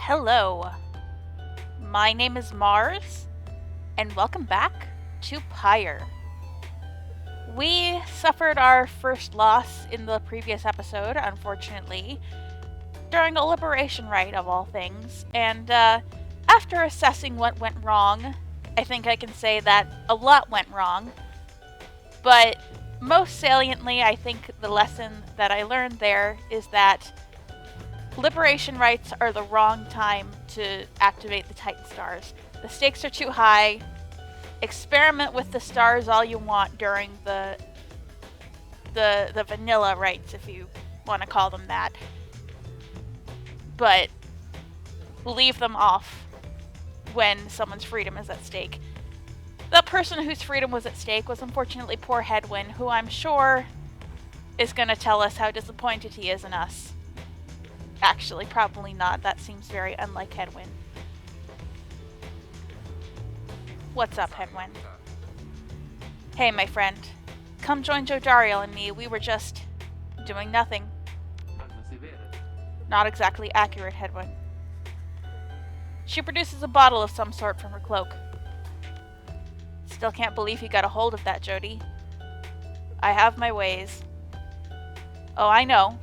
Hello, my name is Mars, and welcome back to Pyre. We suffered our first loss in the previous episode, unfortunately, during a liberation rite of all things, and after assessing what went wrong, I think I can say that a lot went wrong, but most saliently, I think the lesson that I learned there is that liberation rites are the wrong time to activate the Titan stars. The stakes are too high. Experiment with the stars all you want during the vanilla rites, if you want to call them that. But leave them off when someone's freedom is at stake. The person whose freedom was at stake was unfortunately poor Hedwyn, who I'm sure is going to tell us how disappointed he is in us. Actually, probably not. That seems very unlike Hedwyn. What's up, Hedwyn? Hey, my friend. Come join Jodariel and me. We were just doing nothing. Not exactly accurate, Hedwyn. She produces a bottle of some sort from her cloak. Still can't believe you got a hold of that, Jody. I have my ways. Oh, I know.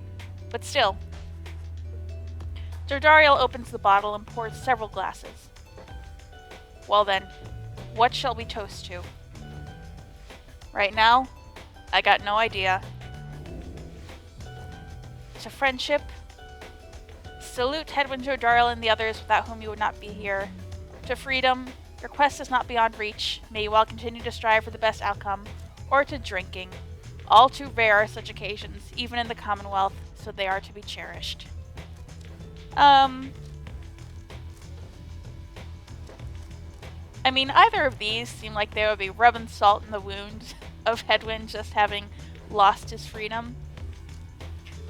But still. Jodariel opens the bottle and pours several glasses. Well then, what shall we toast to? Right now, I got no idea. To friendship. Salute Hedwyn, Jodariel, and the others without whom you would not be here. To freedom. Your quest is not beyond reach. May you all continue to strive for the best outcome. Or to drinking. All too rare are such occasions, even in the Commonwealth, so they are to be cherished. I mean, either of these seem like they would be rubbing salt in the wound of Hedwyn just having lost his freedom.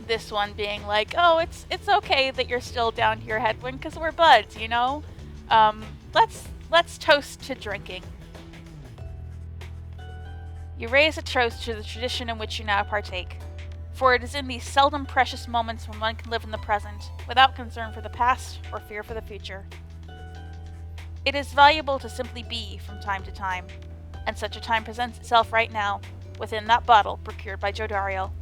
This one being like, oh, it's okay that you're still down here, Hedwyn, because we're buds, you know? Let's toast to drinking. You raise a toast to the tradition in which you now partake. For it is in these seldom precious moments when one can live in the present, without concern for the past or fear for the future. It is valuable to simply be from time to time, and such a time presents itself right now, within that bottle procured by Jodariel.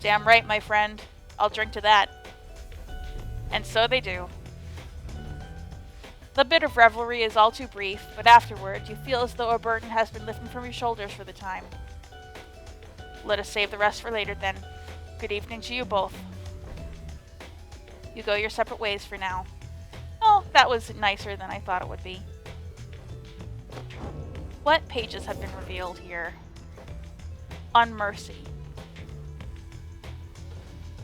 Damn right, my friend. I'll drink to that. And so they do. The bit of revelry is all too brief, but afterward you feel as though a burden has been lifted from your shoulders for the time. Let us save the rest for later, then. Good evening to you both. You go your separate ways for now. Oh, that was nicer than I thought it would be. What pages have been revealed here? On mercy.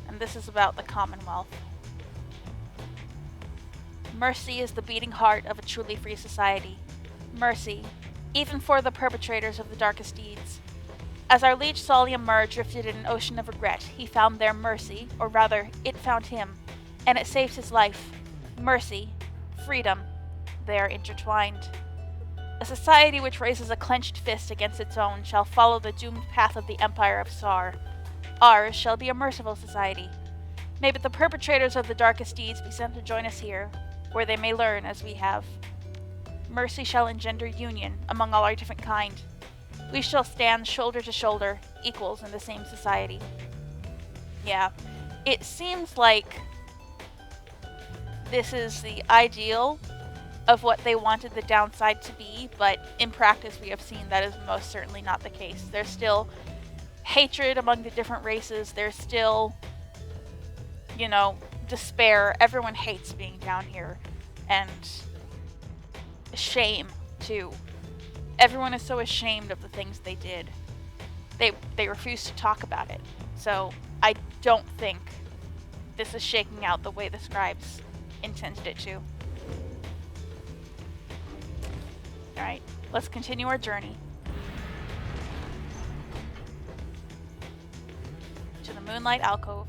And this is about the Commonwealth. Mercy is the beating heart of a truly free society. Mercy, even for the perpetrators of the darkest deeds. As our liege saw Ymir drifted in an ocean of regret, he found there mercy, or rather, it found him, and it saved his life. Mercy, freedom, they are intertwined. A society which raises a clenched fist against its own shall follow the doomed path of the Empire of Sar. Ours shall be a merciful society. May but the perpetrators of the darkest deeds be sent to join us here, where they may learn as we have. Mercy shall engender union among all our different kind. We shall stand shoulder to shoulder, equals in the same society. Yeah, it seems like this is the ideal of what they wanted the downside to be, but in practice we have seen that is most certainly not the case. There's still hatred among the different races. There's still, despair. Everyone hates being down here. And shame, too. Everyone is so ashamed of the things they did. They refuse to talk about it. So I don't think this is shaking out the way the scribes intended it to. Alright, let's continue our journey. To the Moonlight Alcove.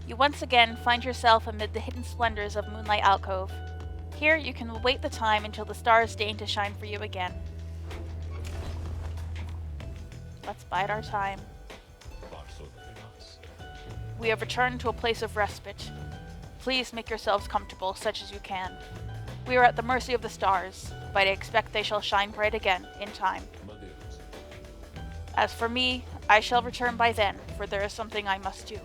You once again find yourself amid the hidden splendors of Moonlight Alcove. Here you can await the time until the stars deign to shine for you again. Let's bide our time. We have returned to a place of respite. Please make yourselves comfortable, such as you can. We are at the mercy of the stars, but I expect they shall shine bright again, in time. As for me, I shall return by then, for there is something I must do.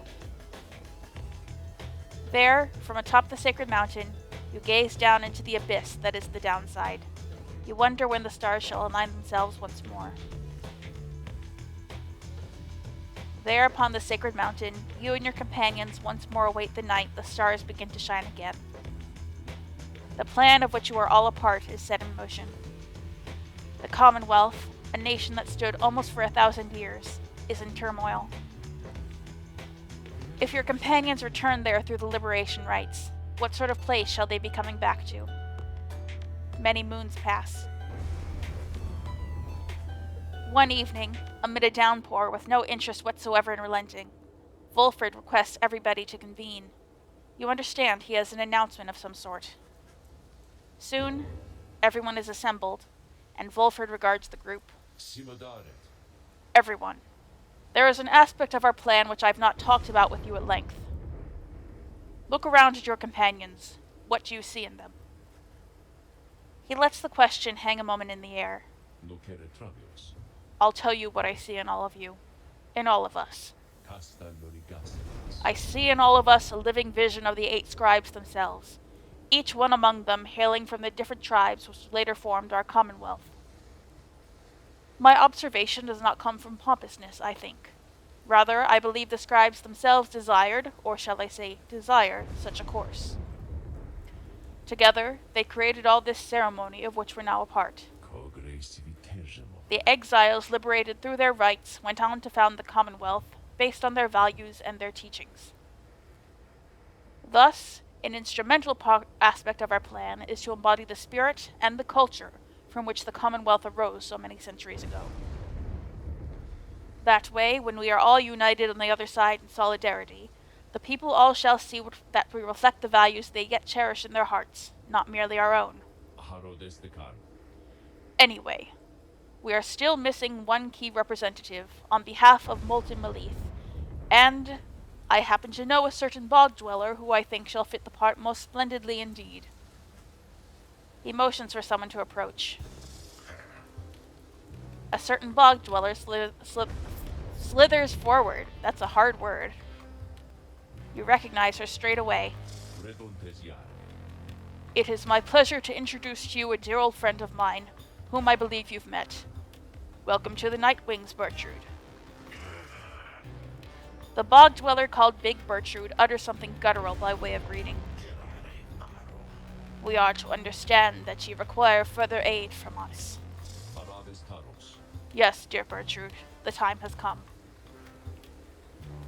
There, from atop the sacred mountain, you gaze down into the abyss that is the downside. You wonder when the stars shall align themselves once more. There upon the sacred mountain, you and your companions once more await the night the stars begin to shine again. The plan of which you are all a part is set in motion. The Commonwealth, a nation that stood almost for 1,000 years, is in turmoil. If your companions return there through the liberation rites, what sort of place shall they be coming back to? Many moons pass. One evening, amid a downpour with no interest whatsoever in relenting, Volfred requests everybody to convene. You understand he has an announcement of some sort. Soon, everyone is assembled, and Volfred regards the group. Everyone. There is an aspect of our plan which I've not talked about with you at length. Look around at your companions. What do you see in them? He lets the question hang a moment in the air. I'll tell you what I see in all of you. In all of us. I see in all of us a living vision of the 8 scribes themselves, each one among them hailing from the different tribes which later formed our Commonwealth. My observation does not come from pompousness, I think. Rather, I believe the scribes themselves desired, or shall I say, desire, such a course. Together, they created all this ceremony of which we're now a part. The exiles liberated through their rites went on to found the Commonwealth based on their values and their teachings. Thus, an instrumental aspect of our plan is to embody the spirit and the culture from which the Commonwealth arose so many centuries ago. That way, when we are all united on the other side in solidarity, the people all shall see that we reflect the values they yet cherish in their hearts, not merely our own. Anyway, we are still missing one key representative on behalf of Molten Malith, and I happen to know a certain bog dweller who I think shall fit the part most splendidly indeed. He motions for someone to approach. A certain bog dweller slithers forward. That's a hard word. You recognize her straight away. It is my pleasure to introduce to you a dear old friend of mine, whom I believe you've met. Welcome to the Nightwings, Bertrude. The bog dweller called Big Bertrude utters something guttural by way of greeting. We are to understand that you require further aid from us. Yes, dear Bertrude, the time has come.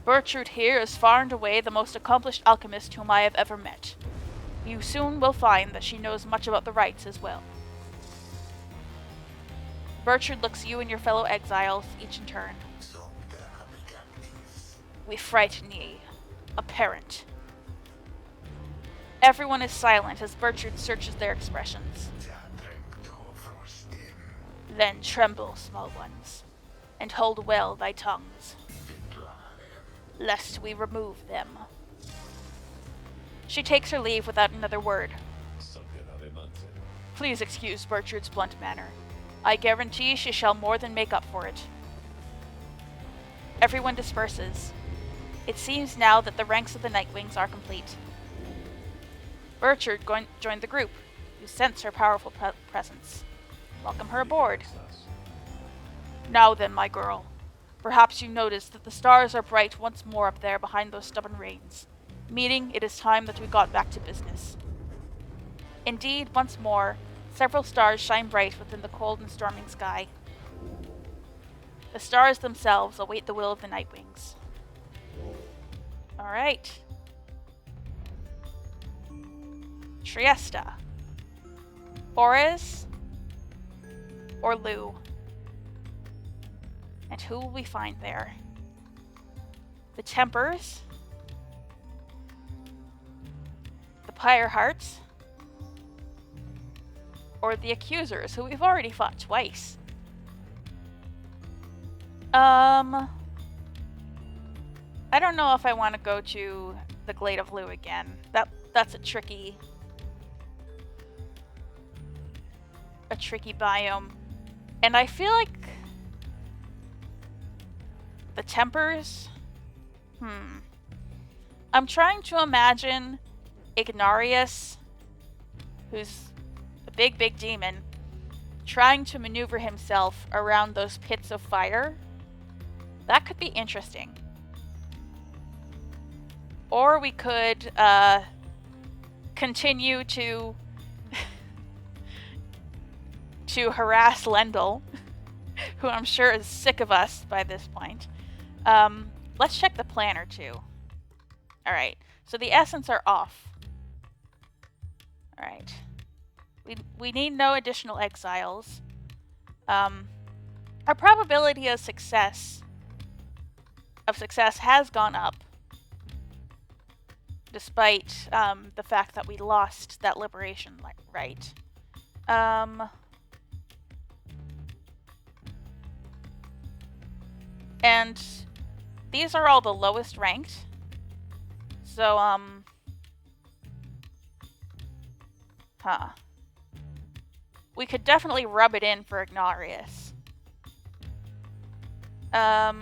Bertrude here is far and away the most accomplished alchemist whom I have ever met. You soon will find that she knows much about the rites as well. Bertrude looks you and your fellow exiles, each in turn. We frighten ye. Apparent. Everyone is silent as Bertrude searches their expressions. Then tremble, small ones, and hold well thy tongues, lest we remove them. She takes her leave without another word. Please excuse Bertrude's blunt manner. I guarantee she shall more than make up for it. Everyone disperses. It seems now that the ranks of the Nightwings are complete. Bertrude joined the group. You sense her powerful presence. Welcome her aboard. Now then, my girl. Perhaps you noticed that the stars are bright once more up there behind those stubborn rains, meaning it is time that we got back to business. Indeed, once more, several stars shine bright within the cold and storming sky. The stars themselves await the will of the Nightwings. Alright. Triesta. Ores. Or Lou. And who will we find there? The Tempers. The Pyre Hearts. Or the Accusers, who we've already fought twice. I don't know if I want to go to the Glade of Lu again. That's a tricky biome. And I feel like the Tempers? I'm trying to imagine Ignarius, who's a big demon, trying to maneuver himself around those pits of fire. That could be interesting. Or we could continue to harass Lendl, who I'm sure is sick of us by this point. Let's check the planner too. Alright, so the essence are off. Alright. We need no additional exiles. Our probability of success has gone up, despite the fact that we lost that liberation right. And these are all the lowest ranked. So, we could definitely rub it in for Ignarius. I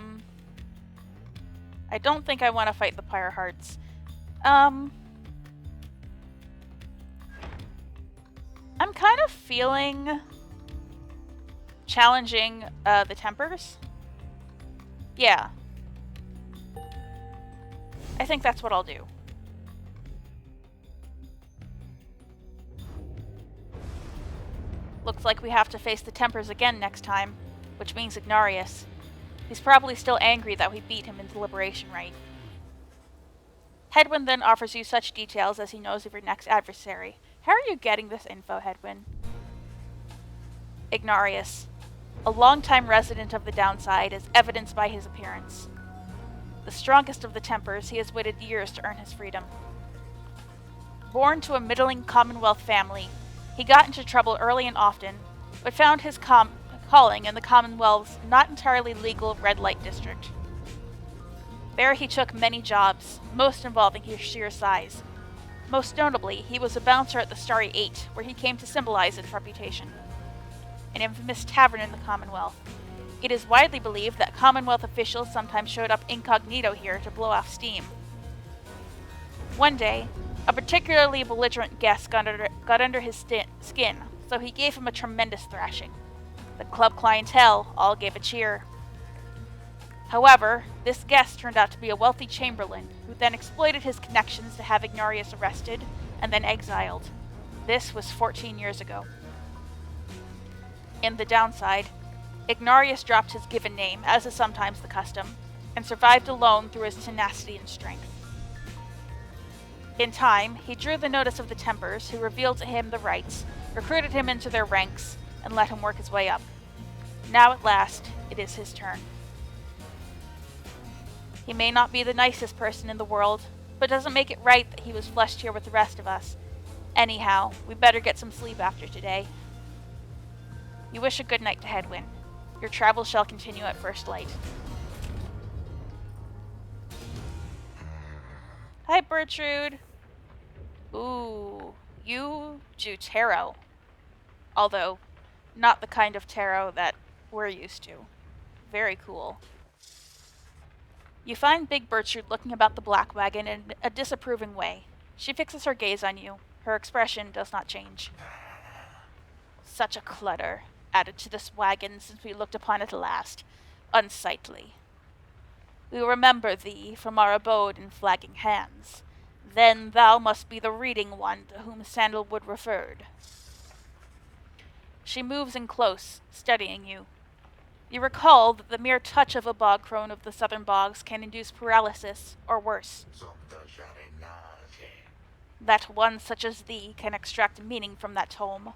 don't think I want to fight the Pyre Hearts. I'm kind of feeling challenging the Tempers. Yeah. I think that's what I'll do. Looks like we have to face the Tempers again next time, which means Ignarius. He's probably still angry that we beat him in the Liberation Rite. Hedwyn then offers you such details as he knows of your next adversary. How are you getting this info, Hedwyn? Ignarius. A longtime resident of the Downside, is evidenced by his appearance. The strongest of the Tempers, he has waited years to earn his freedom. Born to a middling Commonwealth family, he got into trouble early and often, but found his calling in the Commonwealth's not entirely legal red light district. There he took many jobs, most involving his sheer size. Most notably, he was a bouncer at the Starry Eight, where he came to symbolize its reputation. An infamous tavern in the Commonwealth. It is widely believed that Commonwealth officials sometimes showed up incognito here to blow off steam. One day, a particularly belligerent guest got under his skin, so he gave him a tremendous thrashing. The club clientele all gave a cheer. However, this guest turned out to be a wealthy chamberlain, who then exploited his connections to have Ignarius arrested and then exiled. This was 14 years ago. In the Downside, Ignarius dropped his given name, as is sometimes the custom, and survived alone through his tenacity and strength. In time, he drew the notice of the Tempers, who revealed to him the rites, recruited him into their ranks, and let him work his way up. Now at last, it is his turn. He may not be the nicest person in the world, but doesn't make it right that he was fleshed here with the rest of us. Anyhow, we better get some sleep after today. You wish a good night to Hedwyn. Your travels shall continue at first light. Hi, Bertrude. Ooh, you do tarot. Although, not the kind of tarot that we're used to. Very cool. You find Big Bertrude looking about the black wagon in a disapproving way. She fixes her gaze on you. Her expression does not change. Such a clutter added to this wagon since we looked upon it last. Unsightly. We remember thee from our abode in Flagging Hands. Then thou must be the reading one to whom Sandalwood referred. She moves in close, studying you. You recall that the mere touch of a bog crone of the southern bogs can induce paralysis, or worse. That one such as thee can extract meaning from that tome.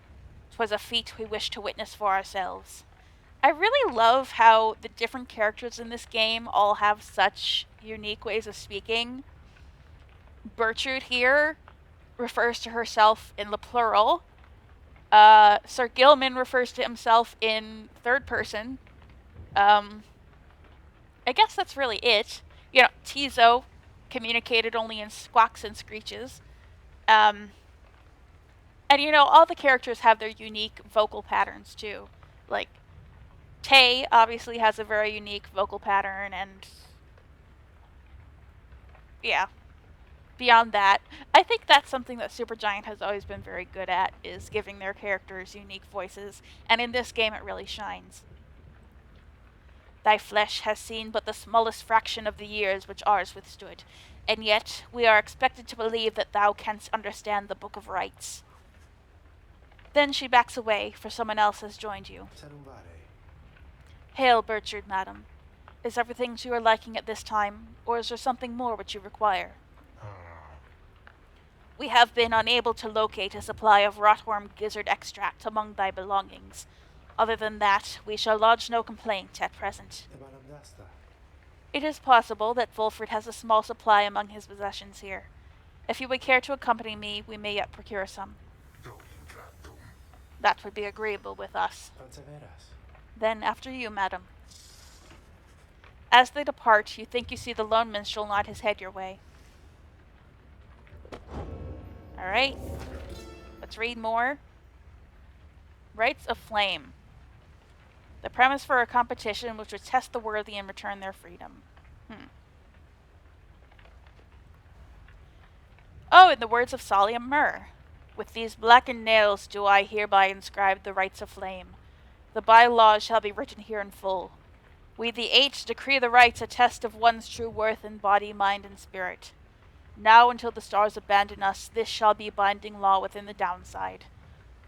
'Twas a feat we wish to witness for ourselves. I really love how the different characters in this game all have such unique ways of speaking. Bertrude here refers to herself in the plural. Sir Gilman refers to himself in third person. I guess that's really it. Tizo communicated only in squawks and screeches. Um, and all the characters have their unique vocal patterns too. Like, Tay obviously has a very unique vocal pattern, and yeah. Beyond that, I think that's something that Supergiant has always been very good at, is giving their characters unique voices, and in this game it really shines. Thy flesh has seen but the smallest fraction of the years which ours withstood, and yet we are expected to believe that thou canst understand the Book of Rites. Then she backs away, for someone else has joined you. Hail, Bertrude, madam. Is everything to your liking at this time, or is there something more which you require? We have been unable to locate a supply of rotworm gizzard extract among thy belongings. Other than that, we shall lodge no complaint at present. It is possible that Wolfred has a small supply among his possessions here. If you would care to accompany me, we may yet procure some. That would be agreeable with us. Then after you, madam. As they depart, you think you see the lone minstrel nod his head your way. Alright. Let's read more. Rites of Flame. The premise for a competition which would test the worthy and return their freedom. Oh, in the words of Salia Mur. With these blackened nails do I hereby inscribe the rites of flame. The bylaws shall be written here in full. We the Eight decree the rites a test of one's true worth in body, mind, and spirit. Now until the stars abandon us, this shall be binding law within the downside.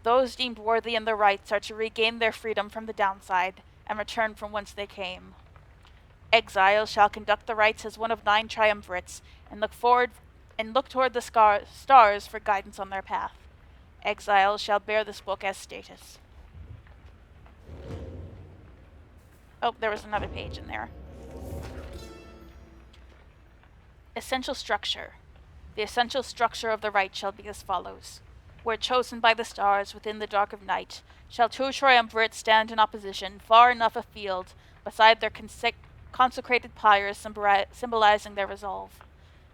Those deemed worthy in the rites are to regain their freedom from the downside, and return from whence they came. Exiles shall conduct the rites as one of 9 triumvirates, and look toward the stars for guidance on their path. Exiles shall bear this book as status. Oh, there was another page in there. Essential structure. The essential structure of the rite shall be as follows. Where chosen by the stars within the dark of night, shall 2 triumvirates stand in opposition far enough afield beside their consecrated pyres symbolizing their resolve.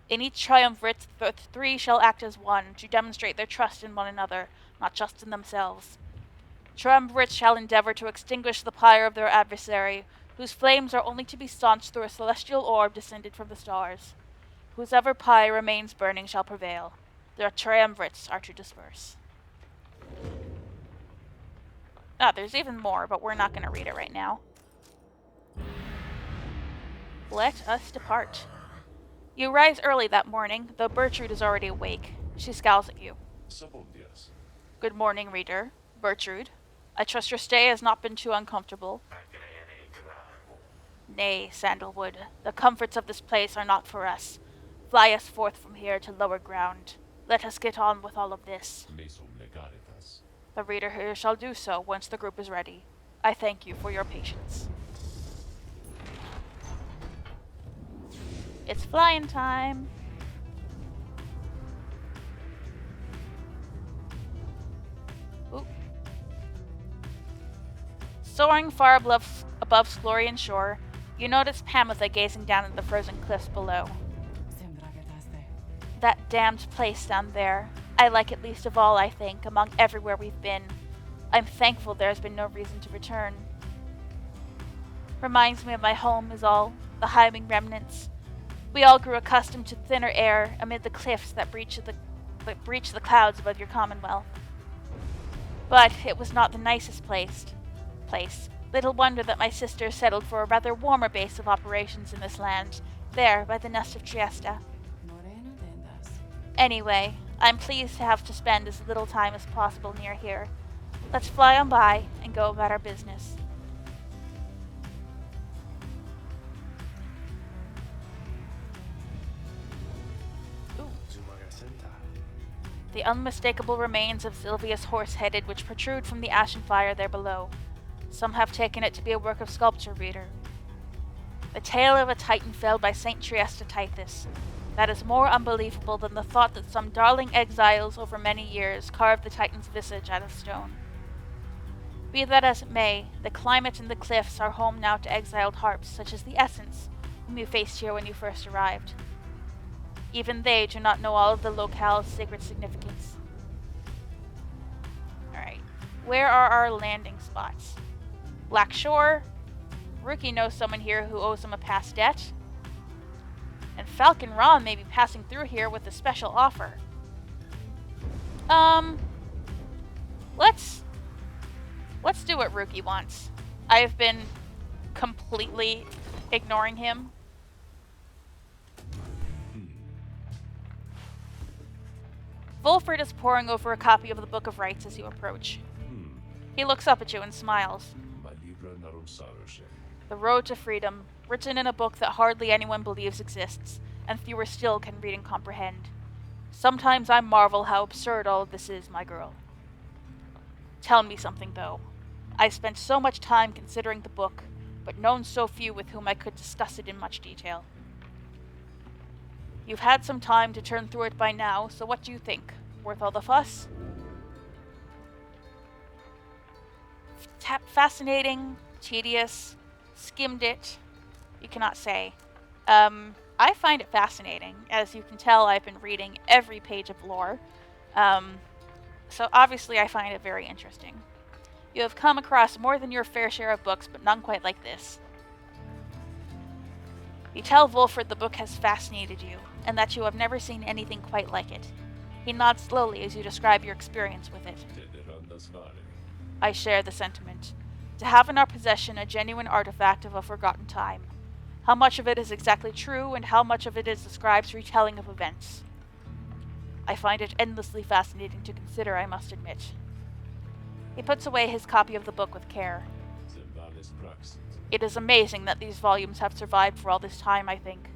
In each triumvirate, the 3 shall act as one to demonstrate their trust in one another, not just in themselves. Triumvirates shall endeavor to extinguish the pyre of their adversary, whose flames are only to be staunched through a celestial orb descended from the stars. Whosever pyre remains burning shall prevail. The triumvirates are to disperse. There's even more, but we're not going to read it right now. Let us depart. You rise early that morning, though Bertrude is already awake. She scowls at you. Good morning, reader. Bertrude. I trust your stay has not been too uncomfortable. Nay, Sandalwood, the comforts of this place are not for us. Fly us forth from here to lower ground. Let us get on with all of this. The reader here shall do so once the group is ready. I thank you for your patience. It's flying time. Ooh. Soaring far above Sklorian shore, you notice Pamitha gazing down at the frozen cliffs below. That damned place down there. I like it least of all, I think, among everywhere we've been. I'm thankful there's been no reason to return. Reminds me of my home is all, the hiving remnants. We all grew accustomed to thinner air amid the cliffs that breach the clouds above your commonwealth. But it was not the nicest place. Little wonder that my sister settled for a rather warmer base of operations in this land, there by the nest of Triesta. Anyway, I'm pleased to have to spend as little time as possible near here. Let's fly on by and go about our business. Ooh. The unmistakable remains of Sylvia's horse-headed which protrude from the ashen fire there below. Some have taken it to be a work of sculpture, reader. The tale of a titan felled by Saint Triesta Tithys. That is more unbelievable than the thought that some darling exiles over many years carved the titan's visage out of stone. Be that as it may, the climate and the cliffs are home now to exiled harps such as the Essence, whom you faced here when you first arrived. Even they do not know all of the locale's sacred significance. Alright. Where are our landing spots? Black Shore. Rookie knows someone here who owes him a past debt. And Falcon Ron may be passing through here with a special offer. Let's do what Rookie wants. I've been completely ignoring him. Wolford is poring over a copy of the Book of Rites as you approach. He looks up at you and smiles. The Road to Freedom, written in a book that hardly anyone believes exists, and fewer still can read and comprehend. Sometimes I marvel how absurd all of this is, my girl. Tell me something, though. I spent so much time considering the book, but known so few with whom I could discuss it in much detail. You've had some time to turn through it by now, so what do you think? Worth all the fuss? Fascinating, tedious, skimmed it. You cannot say. I find it fascinating. As you can tell, I've been reading every page of lore. So obviously I find it very interesting. You have come across more than your fair share of books, but none quite like this. You tell Wolford the book has fascinated you, and that you have never seen anything quite like it. He nods slowly as you describe your experience with it. I share the sentiment. To have in our possession a genuine artifact of a forgotten time. How much of it is exactly true, and how much of it is the scribe's retelling of events. I find it endlessly fascinating to consider, I must admit. He puts away his copy of the book with care. It is amazing that these volumes have survived for all this time, I think.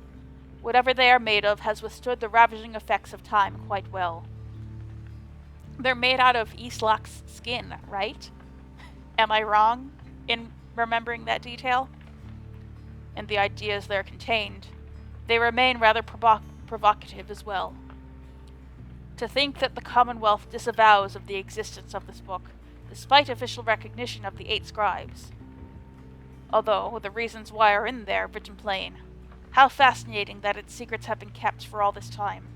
Whatever they are made of has withstood the ravaging effects of time quite well. They're made out of Eastlock's skin, right? Am I wrong in remembering that detail? And the ideas there contained, they remain rather provocative as well. To think that the Commonwealth disavows of the existence of this book, despite official recognition of the 8 scribes. Although, the reasons why are in there, written plain. How fascinating that its secrets have been kept for all this time.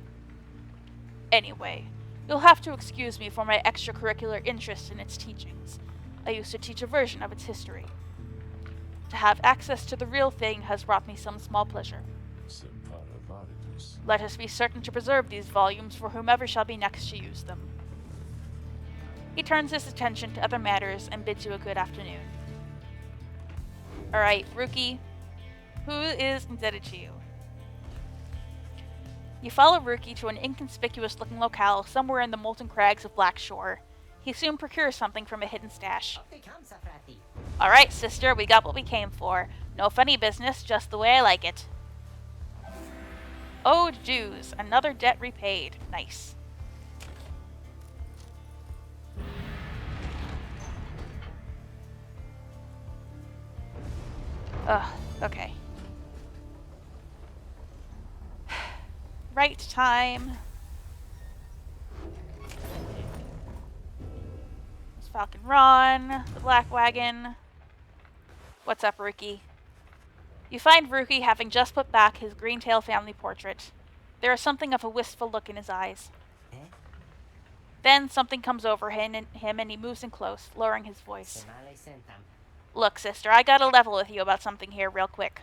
Anyway, you'll have to excuse me for my extracurricular interest in its teachings. I used to teach a version of its history. To have access to the real thing has brought me some small pleasure. Let us be certain to preserve these volumes for whomever shall be next to use them. He turns his attention to other matters and bids you a good afternoon. Alright, Rookie, who is indebted to you? You follow Rookie to an inconspicuous-looking locale somewhere in the molten crags of Black Shore. He soon procures something from a hidden stash. Alright, sister, we got what we came for. No funny business, just the way I like it. Owed dues. Another debt repaid. Nice. Ugh, okay. Right time. It's Falcon Ron, the Black Wagon. What's up, Rookie? You find Rookie having just put back his Greentail family portrait. There is something of a wistful look in his eyes. Then something comes over him and he moves in close, lowering his voice. Look, sister, I gotta level with you about something here real quick.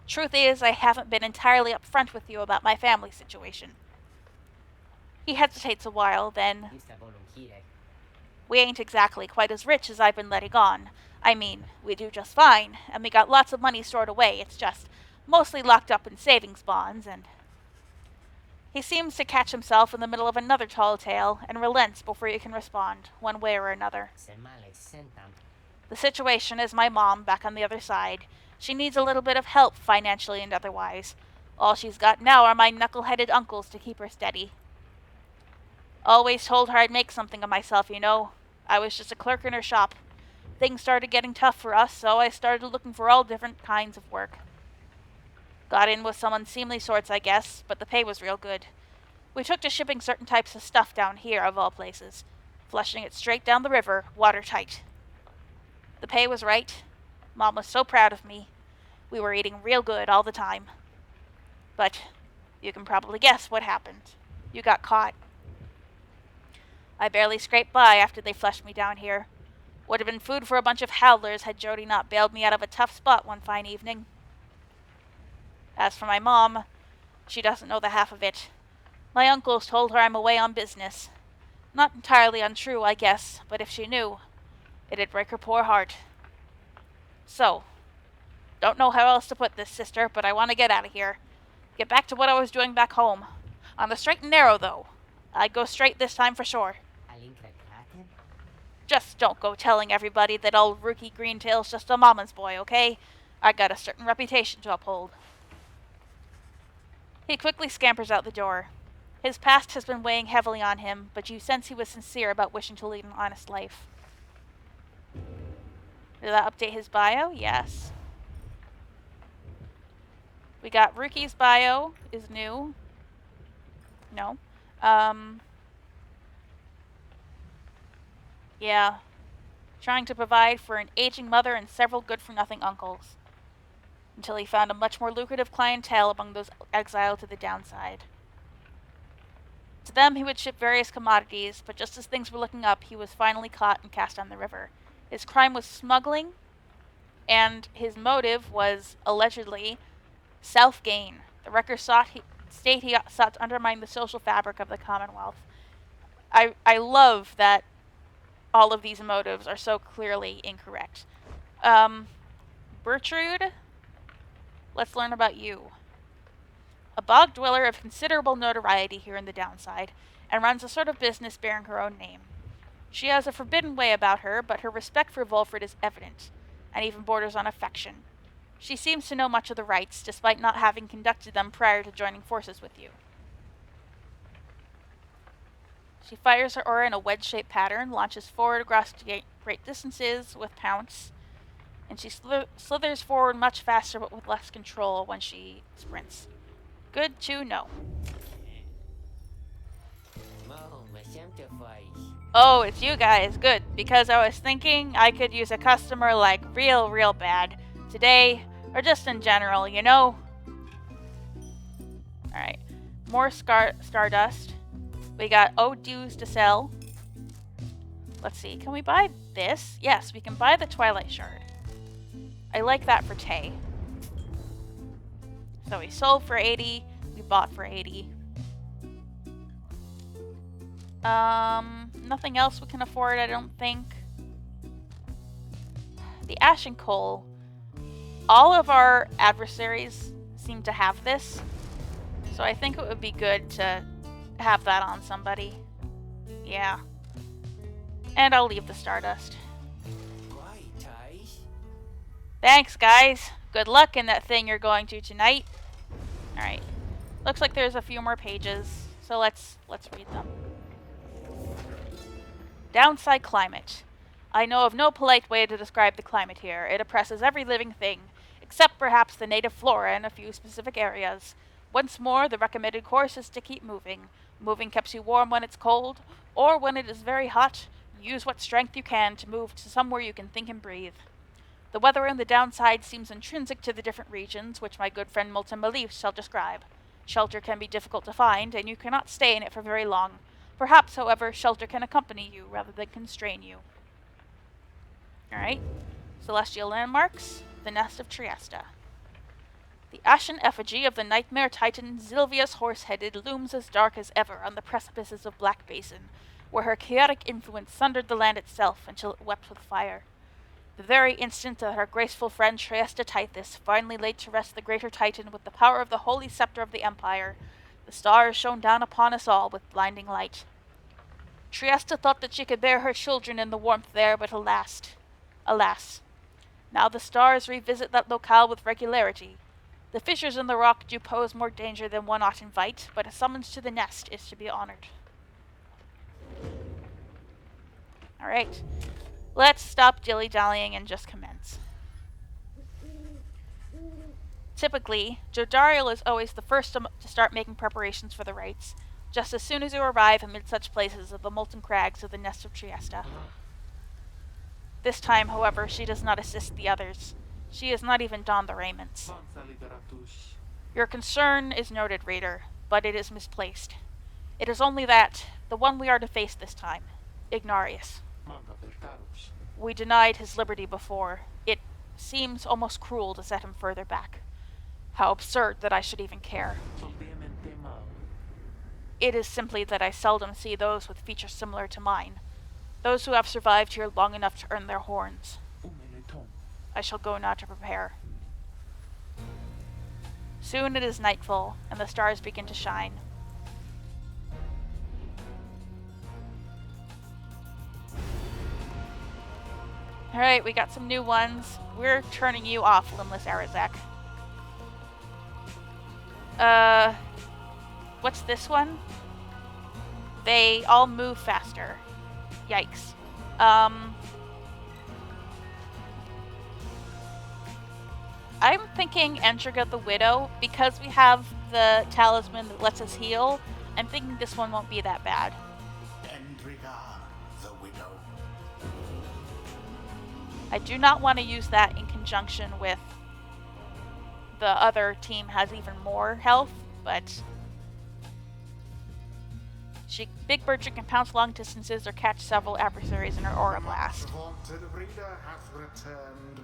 Truth is, I haven't been entirely upfront with you about my family situation. He hesitates a while, then... We ain't exactly quite as rich as I've been letting on. I mean, we do just fine, and we got lots of money stored away. It's just mostly locked up in savings bonds, and... He seems to catch himself in the middle of another tall tale, and relents before you can respond, one way or another. The situation is my mom back on the other side. She needs a little bit of help, financially and otherwise. All she's got now are my knuckle-headed uncles to keep her steady. Always told her I'd make something of myself, you know. I was just a clerk in her shop. Things started getting tough for us, so I started looking for all different kinds of work. Got in with some unseemly sorts, I guess, but the pay was real good. We took to shipping certain types of stuff down here, of all places. Flushing it straight down the river, watertight. The pay was right. Mom was so proud of me. We were eating real good all the time. But you can probably guess what happened. You got caught. I barely scraped by after they flushed me down here. Would have been food for a bunch of howlers had Jody not bailed me out of a tough spot one fine evening. As for my mom, she doesn't know the half of it. My uncles told her I'm away on business. Not entirely untrue, I guess, but if she knew, it'd break her poor heart. So, don't know how else to put this, sister, but I want to get out of here. Get back to what I was doing back home. On the straight and narrow, though. I'd go straight this time for sure. Just don't go telling everybody that old Rookie Greentail's just a mama's boy, okay? I got a certain reputation to uphold. He quickly scampers out the door. His past has been weighing heavily on him, but you sense he was sincere about wishing to lead an honest life. Did that update his bio? Yes. We got Rookie's bio is new. No. Yeah. Trying to provide for an aging mother and several good-for-nothing uncles. Until he found a much more lucrative clientele among those exiled to the downside. To them, he would ship various commodities, but just as things were looking up, he was finally caught and cast on the river. His crime was smuggling, and his motive was, allegedly, self-gain. The records state he sought to undermine the social fabric of the Commonwealth. I love that all of these motives are so clearly incorrect. Bertrude, let's learn about you. A bog dweller of considerable notoriety here in the downside, and runs a sort of business bearing her own name. She has a forbidden way about her, but her respect for Volfred is evident, and even borders on affection. She seems to know much of the rites, despite not having conducted them prior to joining forces with you. She fires her aura in a wedge-shaped pattern, launches forward across great distances with pounce, and she slithers forward much faster but with less control when she sprints. Good to know. Oh, it's you guys. Good, because I was thinking I could use a customer like real bad. Today, or just in general, you know? Alright. More Stardust. We got dues to sell. Let's see, can we buy this? Yes, we can buy the Twilight Shard. I like that for Tay. So we sold for 80, we bought for 80. Nothing else we can afford, I don't think. The Ashen Coal. All of our adversaries seem to have this, so I think it would be good to have that on somebody. Yeah. And I'll leave the Stardust. Thanks, guys. Good luck in that thing you're going to tonight. Alright. Looks like there's a few more pages, so let's read them. Downside climate. I know of no polite way to describe the climate here. It oppresses every living thing, except perhaps the native flora in a few specific areas. Once more, the recommended course is to keep moving. Moving keeps you warm when it's cold, or when it is very hot, use what strength you can to move to somewhere you can think and breathe. The weather in the downside seems intrinsic to the different regions, which my good friend Molten Malif shall describe. Shelter can be difficult to find, and you cannot stay in it for very long. Perhaps, however, shelter can accompany you rather than constrain you. Alright. Celestial Landmarks. The Nest of Triesta. The ashen effigy of the nightmare titan Zilvius Horseheaded looms as dark as ever on the precipices of Black Basin, where her chaotic influence sundered the land itself until it wept with fire. The very instant that our graceful friend Triesta Tithys finally laid to rest the greater titan with the power of the holy scepter of the Empire, the stars shone down upon us all with blinding light. Triesta thought that she could bear her children in the warmth there, but alas. Now the stars revisit that locale with regularity. The fissures in the rock do pose more danger than one ought invite, but a summons to the nest is to be honored. Alright. Let's stop dilly-dallying and just commence. Typically, Jodariel is always the first to start making preparations for the rites, just as soon as you arrive amid such places as the molten crags of the Nest of Triesta. This time, however, she does not assist the others. She has not even donned the raiments. Your concern is noted, Reader, but it is misplaced. It is only that, the one we are to face this time, Ignarius. We denied his liberty before. It seems almost cruel to set him further back. How absurd that I should even care. It is simply that I seldom see those with features similar to mine, those who have survived here long enough to earn their horns. I shall go now to prepare. Soon it is nightfall, and the stars begin to shine. Alright, we got some new ones. We're turning you off, Limbless Arazak. What's this one? They all move faster. Yikes. I'm thinking Endriga the Widow, because we have the talisman that lets us heal. I'm thinking this one won't be that bad. Endriga the Widow. I do not want to use that in conjunction with the other team has even more health, but Big Bertrude can pounce long distances or catch several adversaries in her aura blast. The vaunted reader has returned,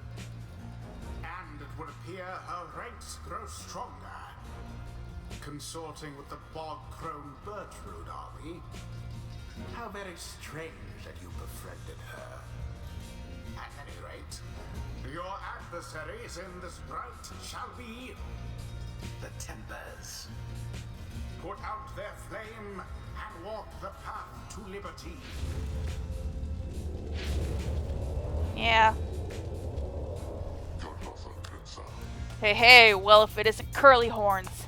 and it would appear her ranks grow stronger. Consorting with the bog-crone Bertrude, are we? How very strange that you befriended her. At any rate, your adversaries in this rite shall be the Timbers. Put out their flame and walk the path to liberty. Yeah. Hey, well, if it isn't Curly Horns.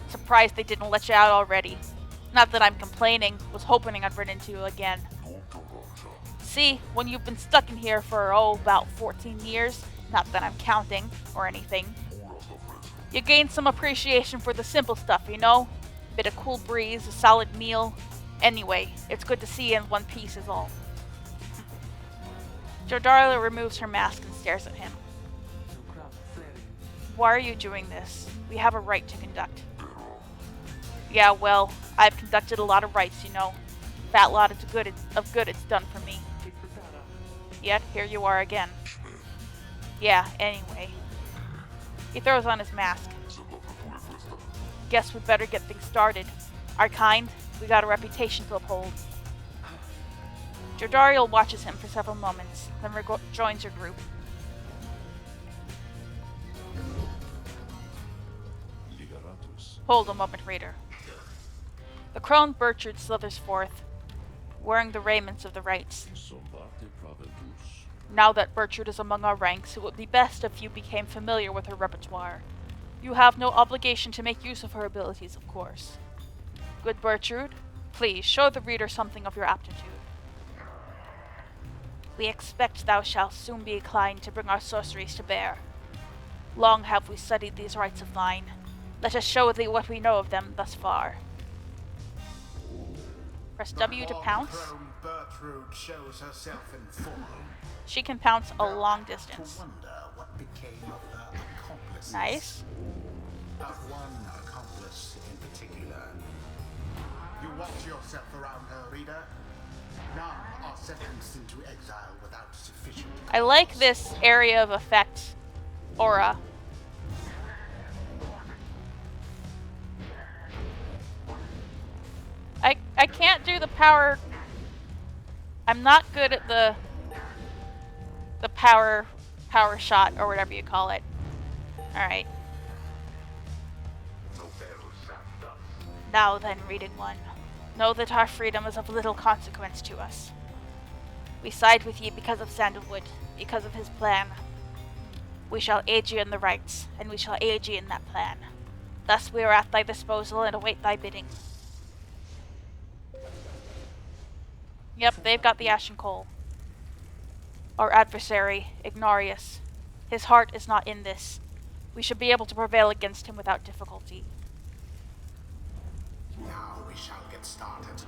Surprised they didn't let you out already. Not that I'm complaining, was hoping I'd run into you again. See, when you've been stuck in here for, about 14 years, not that I'm counting, or anything, you gain some appreciation for the simple stuff, you know? Bit of cool breeze, a solid meal. Anyway, it's good to see you in one piece is all. Jordarla removes her mask and stares at him. Why are you doing this? We have a rite to conduct. Yeah, well, I've conducted a lot of rites, you know. Fat lot of good it's done for me. Yet, here you are again. Yeah, anyway. He throws on his mask. Guess we'd better get things started. Our kind, we got a reputation to uphold. Jordariel watches him for several moments, then joins your group. Hold a moment, Raider. The crone Bertrude slithers forth, wearing the raiments of the Rites. Now that Bertrude is among our ranks, it would be best if you became familiar with her repertoire. You have no obligation to make use of her abilities, of course. Good Bertrude, please show the reader something of your aptitude. We expect thou shalt soon be inclined to bring our sorceries to bear. Long have we studied these rites of thine. Let us show thee what we know of them thus far. Press W to pounce. Bertrude shows herself in form. She can pounce a long distance. Wonder what became of her accomplices. Nice. Of one accomplice in particular. You watch yourself around her, reader. None are sentenced into exile without sufficient cause. I like this area of effect aura. I can't do the power. I'm not good at the power shot or whatever you call it. Alright. Now then, reading one. Know that our freedom is of little consequence to us. We side with ye because of Sandalwood, because of his plan. We shall aid ye in the rites, and we shall aid ye in that plan. Thus we are at thy disposal and await thy bidding. Yep, they've got the Ashen Coal. Our adversary, Ignarius. His heart is not in this. We should be able to prevail against him without difficulty. Now we shall get started.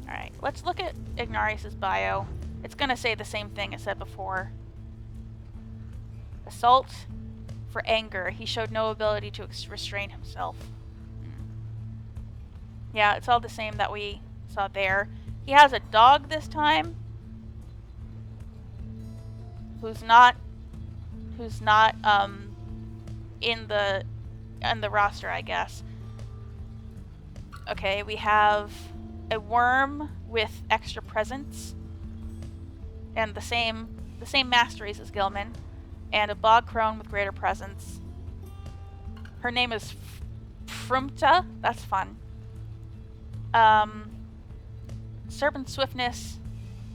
Alright, let's look at Ignarius' bio. It's gonna say the same thing it said before. Assault for anger. He showed no ability to restrain himself. Yeah, it's all the same that we saw there. He has a dog this time. Who's not in the roster, I guess. Okay, we have a worm with extra presence and the same masteries as Gilman, and a bog crone with greater presence. Her name is Frumta. That's fun. Serpent swiftness,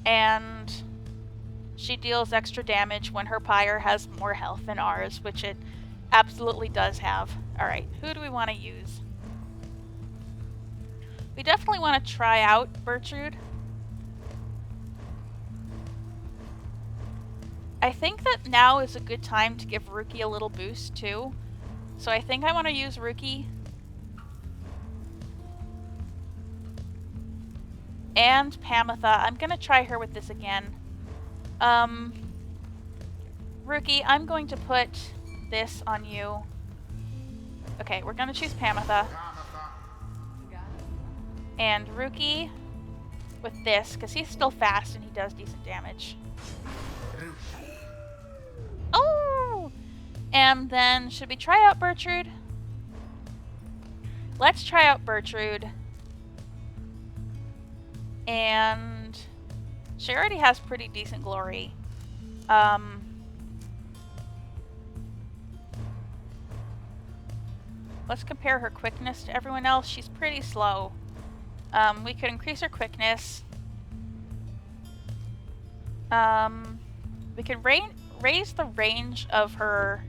and she deals extra damage when her Pyre has more health than ours, which it absolutely does have. Alright, who do we want to use? We definitely want to try out Bertrude. I think that now is a good time to give Ruki a little boost too. So I think I want to use Ruki. And Pamitha. I'm going to try her with this again. Ruki, I'm going to put this on you. Okay, we're going to choose Pamitha. And Ruki with this, because he's still fast and he does decent damage. Oh! And then, should we try out Bertrude? Let's try out Bertrude. And she already has pretty decent glory. Let's compare her quickness to everyone else. She's pretty slow. We could increase her quickness. We could raise the range of her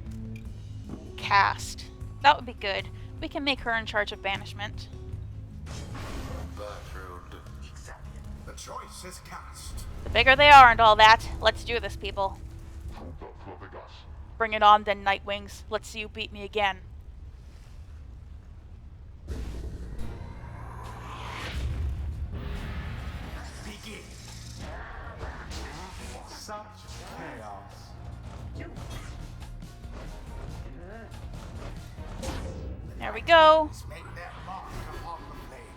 cast. That would be good. We can make her in charge of banishment. Bertrude. The choice is cast. The bigger they are and all that. Let's do this, people. Bring it on then, Nightwings. Let's see you beat me again. Begin. Such chaos. There we go. Make their mark upon the flame.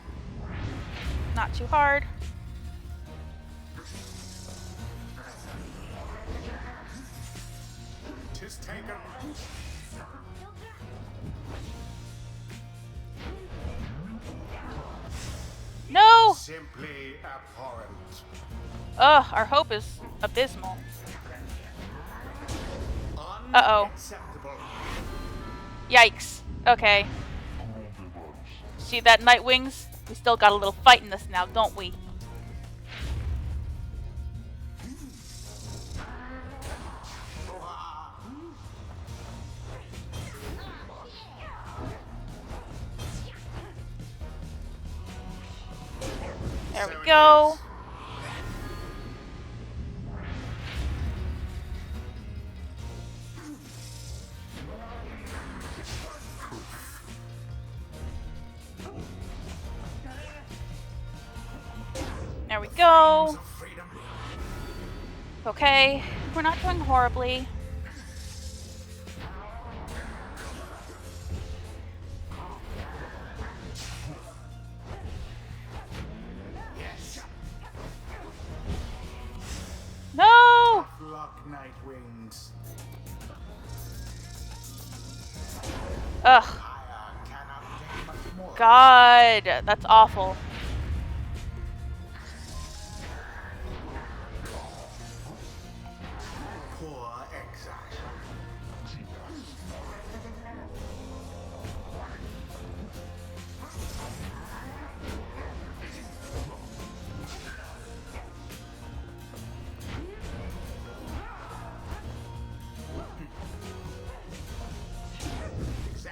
Not too hard. Tis taken. No! Simply abhorrent. Ugh, our hope is abysmal. Uh-oh. Unacceptable. Yikes. Okay. See that, Nightwings? We still got a little fight in this now, don't we? There we go. There we go. Okay, we're not doing horribly. No! Luck, Nightwings. Ugh. Pyre cannot take much more. God, that's awful. Poor exile.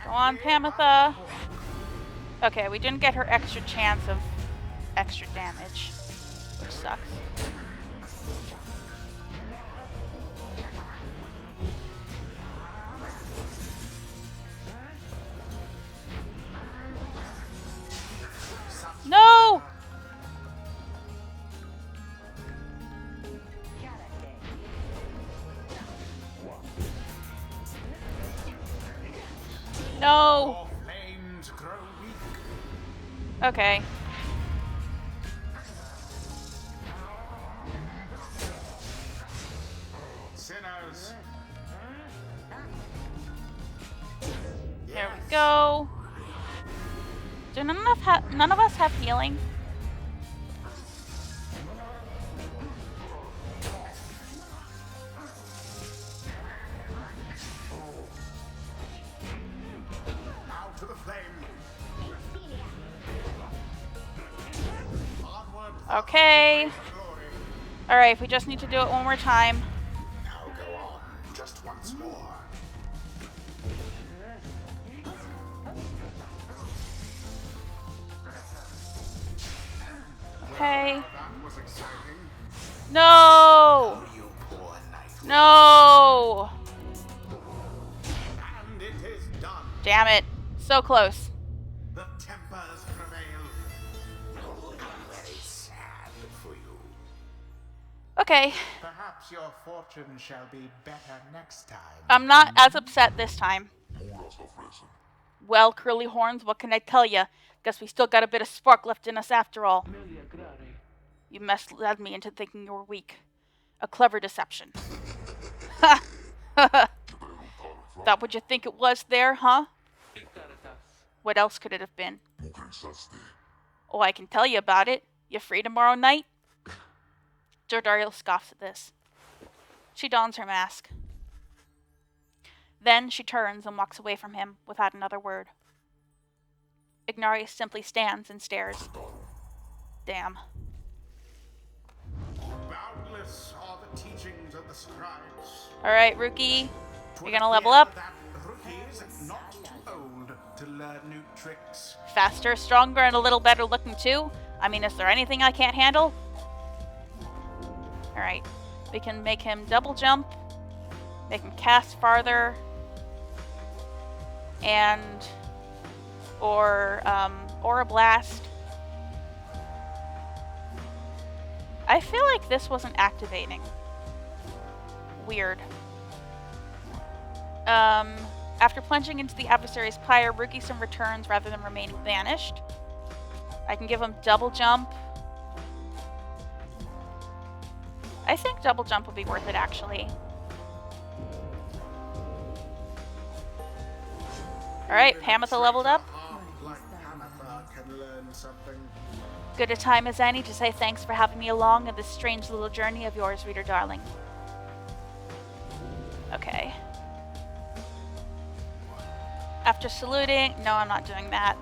Go on, Pamitha. Okay, we didn't get her extra chance of extra damage, which sucks. No! No! Your flames grow weak. Okay. Sinners. There we go. Do none of us have healing? Now to the flame. Onward. Okay. Glory. Alright, we just need to do it one more time. Now go on, just once more. Okay. That was exciting. No! You poor Nightwings. No! And it is done. Damn it. So close. The tempers prevail. I'm very sad for you. Okay. Perhaps your fortune shall be better next time. I'm not as upset this time. Well, Curly Horns, what can I tell ya? Guess we still got a bit of spark left in us after all. You misled me into thinking you were weak. A clever deception. Ha! That what you think it was there, huh? What else could it have been? Oh, I can tell you about it. You free tomorrow night? Jordario scoffs at this. She dons her mask. Then she turns and walks away from him without another word. Ignarius simply stands and stares. Damn. Boundless are the teachings of the scribes. Alright, Rookie. You're gonna level up. That rookies not too old to learn new tricks. Faster, stronger, and a little better looking too. I mean, is there anything I can't handle? Alright. We can make him double jump. Make him cast farther. And... Or a blast. I feel like this wasn't activating. Weird. After plunging into the adversary's pyre, Rugisun returns rather than remaining vanished. I can give him double jump. I think double jump would be worth it, actually. Alright, Pamitha leveled up. Like Pamitha can learn something. Good a time as any to say thanks for having me along in this strange little journey of yours, reader darling. Okay. After saluting... No, I'm not doing that.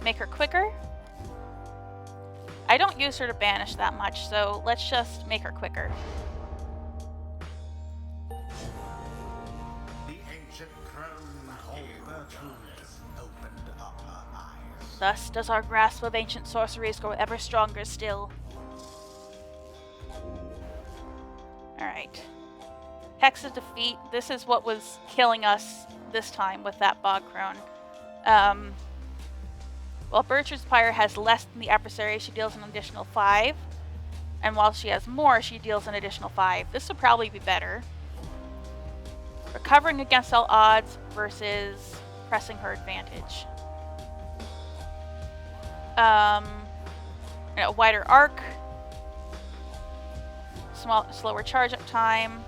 Make her quicker. I don't use her to banish that much, so let's just make her quicker. The ancient crone called Bertrude opened up her eyes. Thus does our grasp of ancient sorceries grow ever stronger still. Alright. Hex of Defeat. This is what was killing us this time with that bog crone. While Bertrude's Pyre has less than the adversary, she deals an additional 5. And while she has more, she deals an additional 5. This would probably be better. Recovering against all odds versus pressing her advantage. A wider arc. Slower charge up time.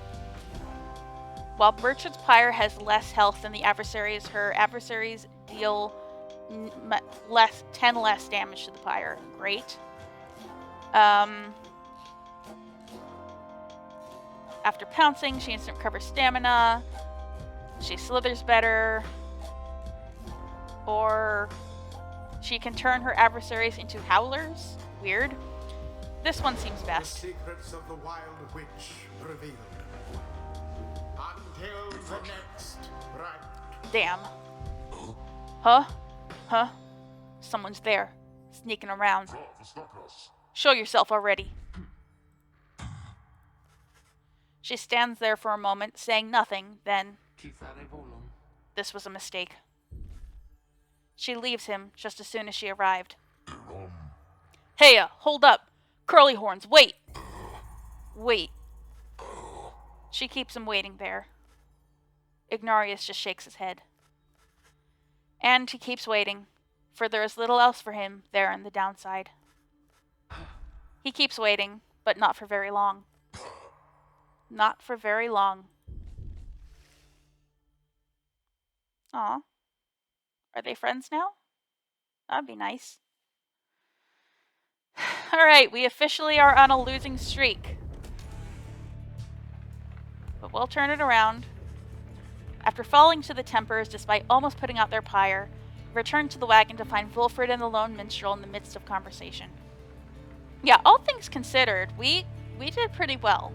While Bertrude's Pyre has less health than the adversaries, her adversaries deal 10 less damage to the Pyre. Great. After pouncing, she instant recovers stamina. She slithers better. Or she can turn her adversaries into howlers. Weird. This one seems The best. secrets of the Wild Witch revealed. Until the next right. Damn. Huh? Huh? Someone's there. Sneaking around. Show yourself already. She stands there for a moment, saying nothing, then... This was a mistake. She leaves him just as soon as she arrived. Heya, hold up! Curly Horns, wait! Wait. She keeps him waiting there. Ignarius just shakes his head. And he keeps waiting, for there is little else for him there in the downside. He keeps waiting, but not for very long. Not for very long. Aw. Are they friends now? That'd be nice. Alright, we officially are on a losing streak. But we'll turn it around. After falling to the Tempers despite almost putting out their pyre, we return to the wagon to find Wilfred and the lone minstrel in the midst of conversation. Yeah, all things considered, we did pretty well.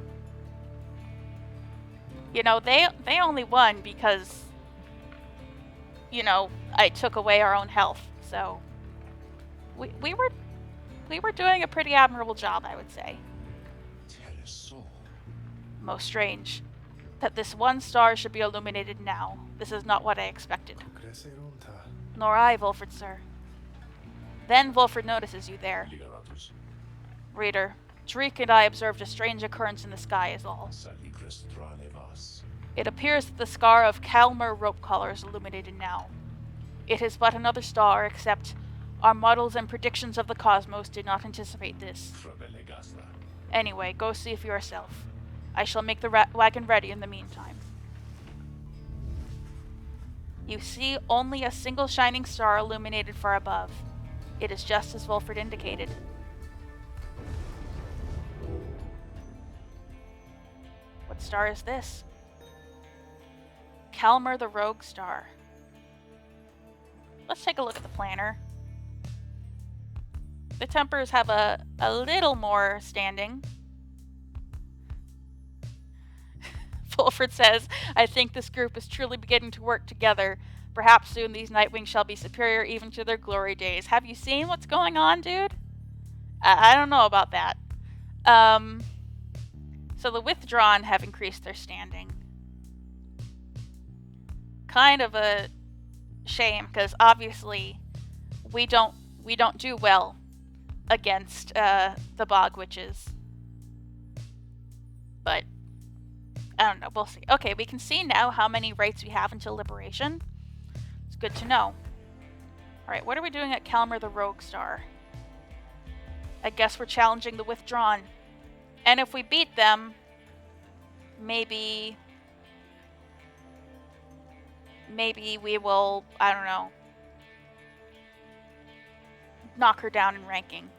You know, they only won because, you know, I took away our own health. So we were doing a pretty admirable job, I would say. Most strange that this one star should be illuminated now. This is not what I expected. Nor I, Wilfred, sir. Then Wilfred notices you there. Reader, Dreek and I observed a strange occurrence in the sky is all. It appears that the scar of Calmer rope collar is illuminated now. It is but another star, except our models and predictions of the cosmos did not anticipate this. Anyway, go see for yourself. I shall make the wagon ready in the meantime. You see only a single shining star illuminated far above. It is just as Wilfred indicated. What star is this? Calmer the Rogue Star. Let's take a look at the planner. The Tempers have a little more standing. Wilfred says, I think this group is truly beginning to work together. Perhaps soon these Nightwings shall be superior even to their glory days. Have you seen what's going on, dude? I don't know about that. So the Withdrawn have increased their standing. Kind of a shame, because obviously we don't do well against the Bog Witches. But I don't know, we'll see. Okay, we can see now how many rights we have until liberation. It's good to know. Alright, what are we doing at Calmer the Rogue Star? I guess we're challenging the Withdrawn. And if we beat them, maybe we will, I don't know, knock her down in ranking.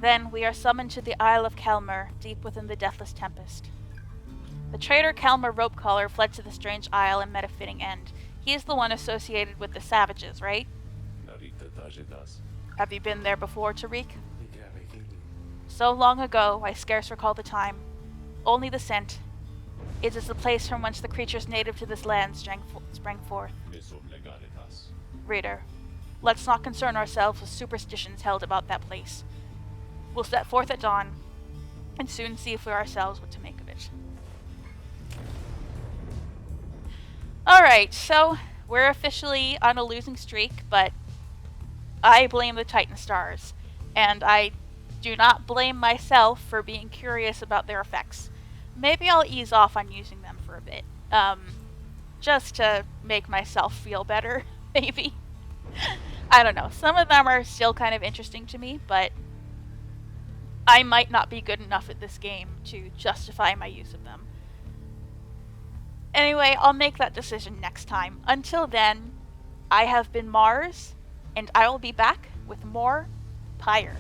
Then we are summoned to the Isle of Calmer, deep within the Deathless Tempest. The traitor Calmer Ropecollar fled to the strange isle and met a fitting end. He is the one associated with the savages, right? Have you been there before, Tariq? So long ago, I scarce recall the time. Only the scent. It is the place from whence the creatures native to this land sprang forth. Reader, let's not concern ourselves with superstitions held about that place. We'll set forth at dawn, and soon see for ourselves what to make of it. Alright, so we're officially on a losing streak, but I blame the Titan Stars, and I do not blame myself for being curious about their effects. Maybe I'll ease off on using them for a bit, just to make myself feel better, maybe. I don't know, some of them are still kind of interesting to me, but I might not be good enough at this game to justify my use of them. Anyway, I'll make that decision next time. Until then, I have been Mars, and I will be back with more Pyre.